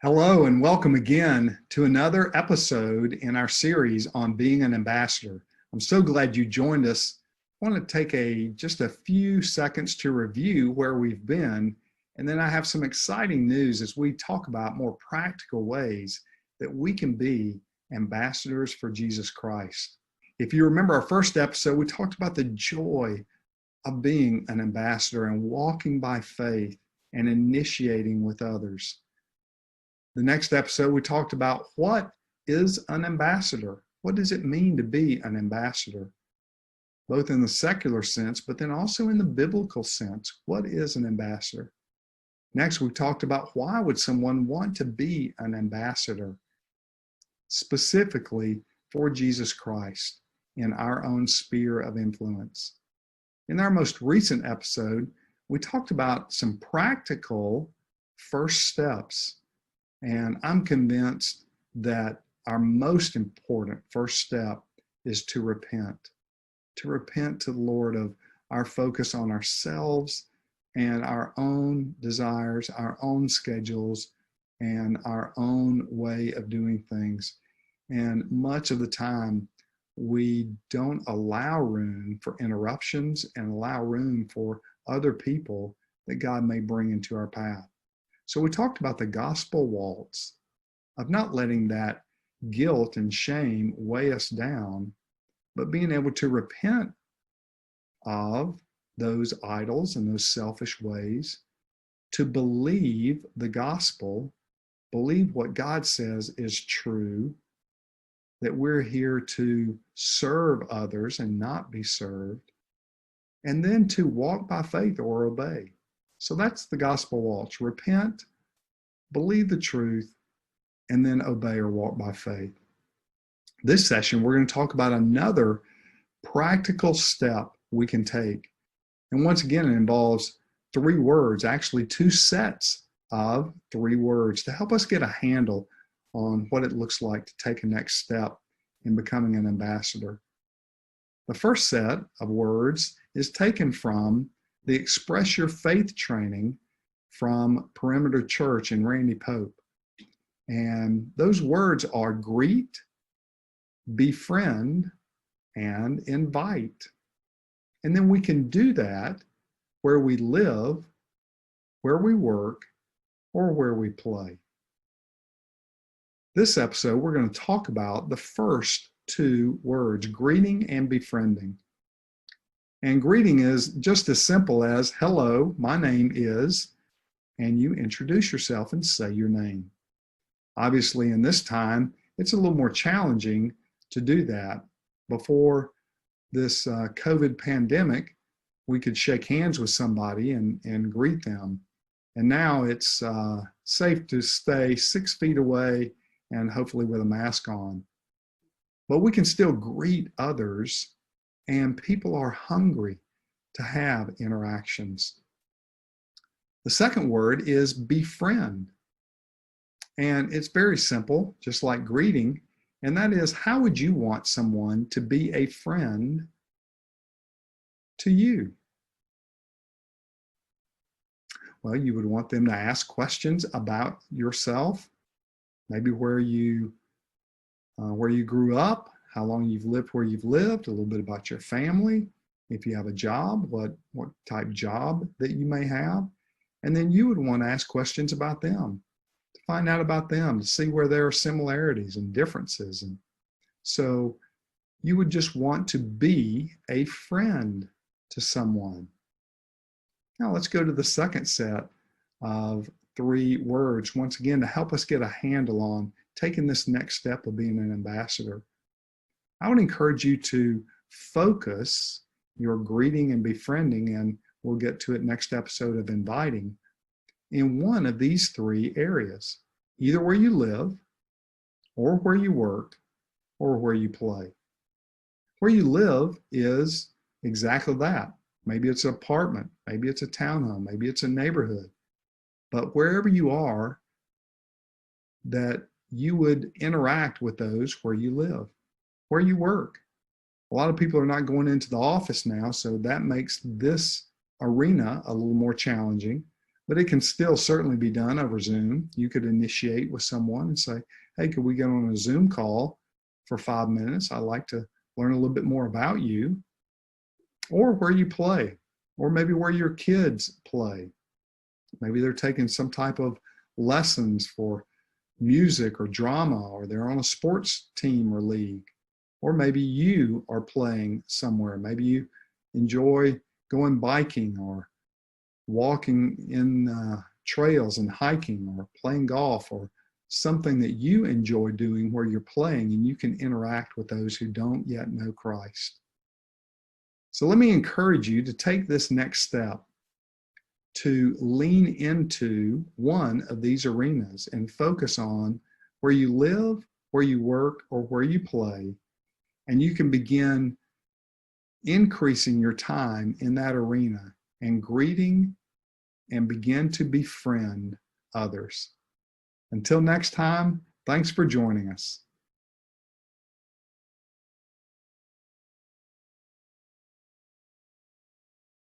Hello and welcome again to another episode in our series on being an ambassador. I'm so glad you joined us. I want to take just a few seconds to review where we've been, and then I have some exciting news as we talk about more practical ways that we can be ambassadors for Jesus Christ. If you remember our first episode, we talked about the joy of being an ambassador and walking by faith and initiating with others. The next episode, we talked about what is an ambassador? What does it mean to be an ambassador? Both in the secular sense, but then also in the biblical sense. What is an ambassador? Next, we talked about why would someone want to be an ambassador, specifically for Jesus Christ in our own sphere of influence. In our most recent episode, we talked about some practical first steps. And I'm convinced that our most important first step is to repent to the Lord of our focus on ourselves and our own desires, our own schedules, and our own way of doing things. And much of the time, we don't allow room for interruptions and allow room for other people that God may bring into our path. So we talked about the gospel waltz of not letting that guilt and shame weigh us down, but being able to repent of those idols and those selfish ways, to believe the gospel, believe what God says is true, that we're here to serve others and not be served, and then to walk by faith or obey. So that's the gospel waltz. Repent, believe the truth, and then obey or walk by faith. This session, we're going to talk about another practical step we can take. And once again, it involves three words, actually two sets of three words to help us get a handle on what it looks like to take a next step in becoming an ambassador. The first set of words is taken from the Express Your Faith training from Perimeter Church and Randy Pope. And those words are greet, befriend, and invite. And then we can do that where we live, where we work, or where we play. This episode, we're going to talk about the first two words, greeting and befriending. And greeting is just as simple as, hello, my name is, and you introduce yourself and say your name. Obviously, in this time, it's a little more challenging to do that. Before this COVID pandemic, we could shake hands with somebody and greet them. And now it's safe to stay 6 feet away and hopefully with a mask on. But we can still greet others, and people are hungry to have interactions. The second word is befriend. And it's very simple, just like greeting. And that is, how would you want someone to be a friend to you? Well, you would want them to ask questions about yourself, maybe where you grew up, how long you've lived where you've lived, a little bit about your family, if you have a job, what type job that you may have. And then you would want to ask questions about them, to find out about them, to see where there are similarities and differences. And so you would just want to be a friend to someone. Now let's go to the second set of three words, once again, to help us get a handle on taking this next step of being an ambassador. I would encourage you to focus your greeting and befriending, and we'll get to it next episode of inviting, in one of these three areas, either where you live, or where you work, or where you play. Where you live is exactly that. Maybe it's an apartment, maybe it's a townhome, maybe it's a neighborhood. But wherever you are, that you would interact with those where you live. Where you work. A lot of people are not going into the office now, so that makes this arena a little more challenging. but it can still certainly be done over Zoom. You could initiate with someone and say, hey, could we get on a Zoom call for 5 minutes? I'd like to learn a little bit more about you, or where you play, or maybe where your kids play. Maybe they're taking some type of lessons for music or drama, or they're on a sports team or league, or maybe you are playing somewhere. Maybe you enjoy going biking or walking in trails and hiking, or playing golf, or something that you enjoy doing where you're playing and you can interact with those who don't yet know Christ. So let me encourage you to take this next step, to lean into one of these arenas and focus on where you live, where you work, or where you play, and you can begin increasing your time in that arena and greeting and begin to befriend others. Until next time, thanks for joining us.